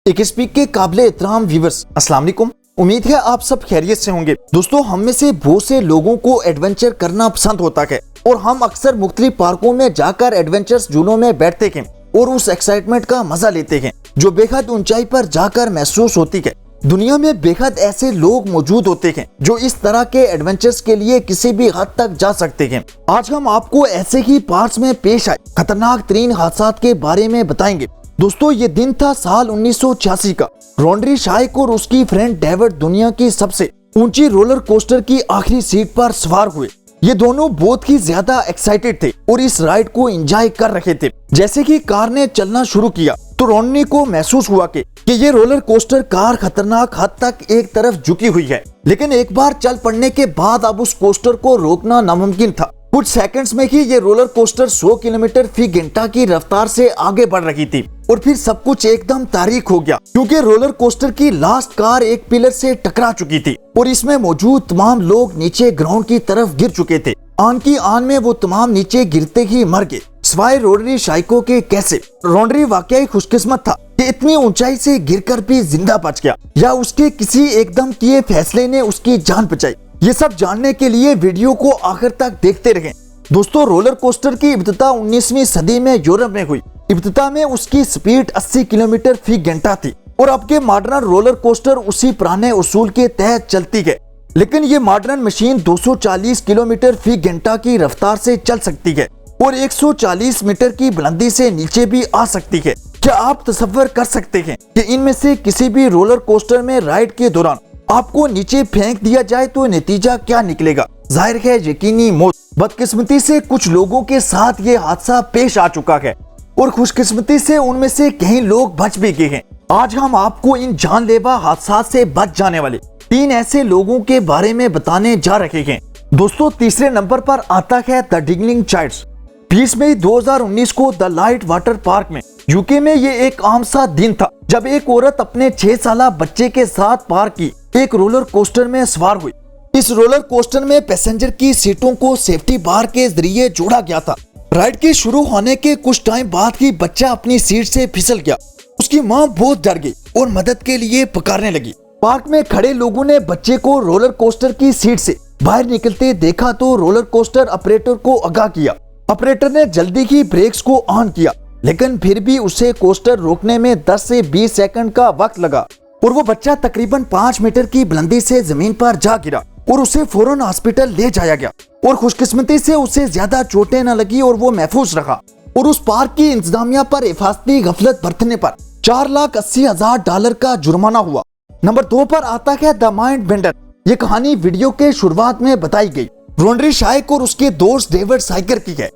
एक स्पीक के काबिल एहतराम व्यूअर्स, अस्सलाम वालेकुम। उम्मीद है आप सब खैरियत से होंगे। दोस्तों, हम में से बहुत से लोगों को एडवेंचर करना पसंद होता है और हम अक्सर मुख्तलिफ पार्कों में जाकर एडवेंचर्स झूलों में बैठते हैं और उस एक्साइटमेंट का मजा लेते हैं जो बेहद ऊंचाई पर जाकर महसूस होती है। दुनिया में बेहद ऐसे लोग मौजूद होते हैं जो इस तरह के एडवेंचर्स के लिए किसी भी हद तक जा सकते हैं। आज हम आपको ऐसे ही पार्ट्स में पेश आए खतरनाक तरीन हादसा के बारे में बताएंगे। दोस्तों, ये दिन था साल 1986 का। रॉन्ड्री शाइक और उसकी फ्रेंड डेविड दुनिया की सबसे ऊंची रोलर कोस्टर की आखिरी सीट पर सवार हुए। ये दोनों बहुत ही ज्यादा एक्साइटेड थे और इस राइड को एंजॉय कर रहे थे। जैसे कि कार ने चलना शुरू किया तो रॉन्ड्री को महसूस हुआ कि ये रोलर कोस्टर कार खतरनाक हद तक एक तरफ झुकी हुई है, लेकिन एक बार चल पड़ने के बाद अब उस कोस्टर को रोकना नामुमकिन था। कुछ सेकंड्स में ही ये रोलर कोस्टर 100 किलोमीटर फी घंटा की रफ्तार से आगे बढ़ रही थी और फिर सब कुछ एकदम तारीख हो गया क्योंकि रोलर कोस्टर की लास्ट कार एक पिलर से टकरा चुकी थी और इसमें मौजूद तमाम लोग नीचे ग्राउंड की तरफ गिर चुके थे। आन की आन में वो तमाम नीचे गिरते ही मर गए, सिवाय रॉन्ड्री शाइको के। कैसे? रॉन्ड्री वाकई खुशकिस्मत था कि इतनी ऊंचाई से गिरकर भी जिंदा बच गया या उसके किसी एकदम किए फैसले ने उसकी जान बचाई। ये सब जानने के लिए वीडियो को आखिर तक देखते रहें। दोस्तों, रोलर कोस्टर की इब्तिदा 19वीं सदी में यूरोप में हुई। इब्तिदा में उसकी स्पीड 80 किलोमीटर फी घंटा थी और अब के मॉडर्न रोलर कोस्टर उसी पुराने उसूल के तहत चलती है, लेकिन ये मॉडर्न मशीन 240 किलोमीटर फी घंटा की रफ्तार से चल सकती है और 140 मीटर की बुलंदी से नीचे भी आ सकती है। क्या आप तसव्वुर कर सकते हैं कि इनमें से किसी भी रोलर कोस्टर में राइड के दौरान आपको नीचे फेंक दिया जाए तो नतीजा क्या निकलेगा? जाहिर है यकीनी मौत। बदकिस्मती से कुछ लोगों के साथ ये हादसा पेश आ चुका है और खुशकिस्मती से उनमें से कई लोग बच भी गए हैं। आज हम आपको इन जानलेवा हादसा से बच जाने वाले 3 ऐसे लोगों के बारे में बताने जा रहे हैं। दोस्तों, तीसरे नंबर पर आता है द डिंगलिंग चाइल्ड्स। 20 मई 2019 को द लाइट वाटर पार्क में यूके में ये एक आम सा दिन था जब एक औरत अपने 6 साल बच्चे के साथ पार्क की एक रोलर कोस्टर में सवार हुई। इस रोलर कोस्टर में पैसेंजर की सीटों को सेफ्टी बार के जरिए जोड़ा गया था। राइड के शुरू होने के कुछ टाइम बाद ही बच्चा अपनी सीट से फिसल गया। उसकी मां बहुत डर गई और मदद के लिए पुकारने लगी। पार्क में खड़े लोगों ने बच्चे को रोलर कोस्टर की सीट से बाहर निकलते देखा तो रोलर कोस्टर ऑपरेटर को आगाह किया। ऑपरेटर ने जल्दी ही ब्रेक्स को ऑन किया, लेकिन फिर भी उसे कोस्टर रोकने में 10 से 20 सेकंड का वक्त लगा और वो बच्चा तकरीबन 5 मीटर की बुलंदी से जमीन पर जा गिरा और उसे फौरन हॉस्पिटल ले जाया गया और खुशकिस्मती से उसे ज्यादा चोटें न लगी और वो महफूज रहा। और उस पार्क की इंतजामिया पर हिफाजती गफलत बरतने पर $4,80,000 का जुर्माना हुआ। नंबर 2 पर आता है द माइंड बेंडर। ये कहानी वीडियो के शुरुआत में बताई गई रॉन्ड्री शाइक और उसके दोस्त डेविड साइकर की है।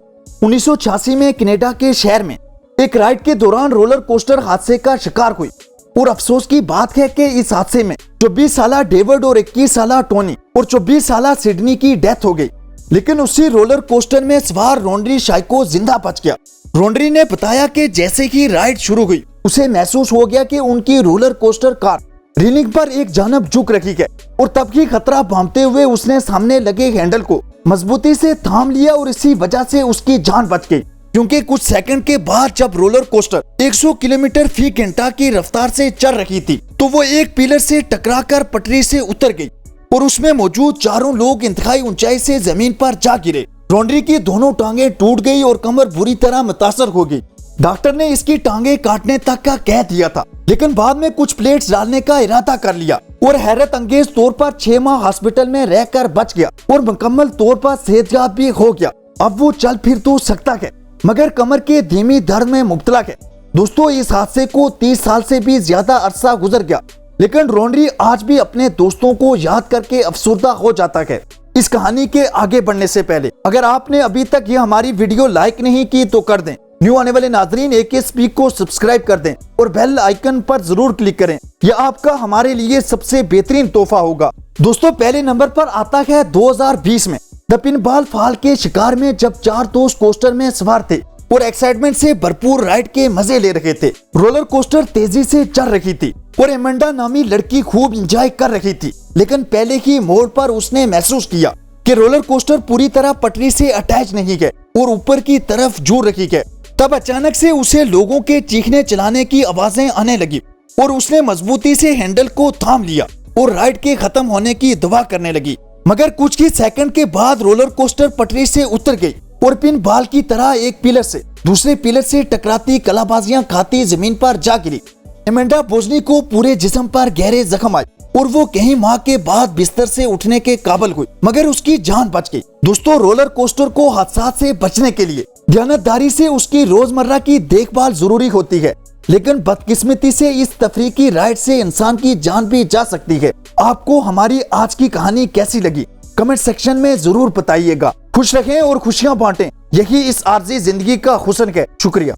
1986 में कनाडा के शहर में एक राइड के दौरान रोलर कोस्टर हादसे का शिकार हुई और अफसोस की बात है कि इस हादसे में 24 साल डेविड और 21 साल टोनी और 24 साल सिडनी की डेथ हो गई, लेकिन उसी रोलर कोस्टर में सवार रॉन्ड्री शाइको जिंदा बच गया। रॉन्ड्री ने बताया कि जैसे ही राइड शुरू हुई उसे महसूस हो गया कि उनकी रोलर कोस्टर कार रेलिंग पर एक जानब झुक रही है और तब ही खतरा भांपते हुए उसने सामने लगे हैंडल को मजबूती से थाम लिया और इसी वजह से उसकी जान बच गई, क्योंकि कुछ सेकंड के बाद जब रोलर कोस्टर 100 किलोमीटर फी घंटा की रफ्तार से चल रही थी तो वो एक पिलर से टकराकर पटरी से उतर गई और उसमें मौजूद 4 लोग इंतहाई ऊंचाई से जमीन पर जा गिरे। रॉन्ड्री की दोनों टांगे टूट गई और कमर बुरी तरह मुतासर हो गई। डॉक्टर ने इसकी टांगे काटने तक का कह दिया था, लेकिन बाद में कुछ प्लेट्स डालने का इरादा कर लिया और हैरत अंगेज तौर पर 6 माह हॉस्पिटल में रहकर बच गया और मुकम्मल तौर पर सेहतयाब भी हो गया। अब वो चल फिर तो सकता है मगर कमर के धीमी दर्द में मुब्तला है। दोस्तों, इस हादसे को 30 साल से भी ज्यादा अरसा गुजर गया, लेकिन रॉन्ड्री आज भी अपने दोस्तों को याद करके अफसुर्दा हो जाता है। इस कहानी के आगे बढ़ने से पहले अगर आपने अभी तक ये हमारी वीडियो लाइक नहीं की तो कर दें। न्यू आने वाले नाजरीन AK स्पीक को सब्सक्राइब कर दें और बेल आइकन पर जरूर क्लिक करें। यह आपका हमारे लिए सबसे बेहतरीन तोहफा होगा। दोस्तों, पहले नंबर पर आता है 2020 में द पिनबॉल फॉल के शिकार में जब 4 दोस्त कोस्टर में सवार थे और एक्साइटमेंट से भरपूर राइड के मजे ले रहे थे। रोलर कोस्टर तेजी से चल रही थी और एमेंडा नामी लड़की खूब एंजॉय कर रही थी, लेकिन पहले ही मोड़ पर उसने महसूस किया कि रोलर कोस्टर पूरी तरह पटरी से अटैच नहीं है और ऊपर की तरफ जुड़ रही है। तब अचानक से उसे लोगों के चीखने चिल्लाने की आवाजें आने लगी और उसने मजबूती से हैंडल को थाम लिया और राइड के खत्म होने की दुआ करने लगी। मगर कुछ ही सेकंड के बाद रोलर कोस्टर पटरी से उतर गई और पिन बाल की तरह एक पिलर से दूसरे पिलर से टकराती कलाबाजियां खाती जमीन पर जा गिरी। एमेंडा बोजनी को पूरे जिस्म पर गहरे जख्म आए और वो कई माह के बाद बिस्तर से उठने के काबिल हुई, मगर उसकी जान बच गई। दोस्तों, रोलर कोस्टर को हादसा से बचने के लिए ध्यानदारी से उसकी रोजमर्रा की देखभाल जरूरी होती है, लेकिन बदकिस्मती से इस तफरीकी राइड से इंसान की जान भी जा सकती है। आपको हमारी आज की कहानी कैसी लगी कमेंट सेक्शन में जरूर बताइएगा। खुश रहें और खुशियां बांटें, यही इस आर्जी जिंदगी का हुस्न है। शुक्रिया।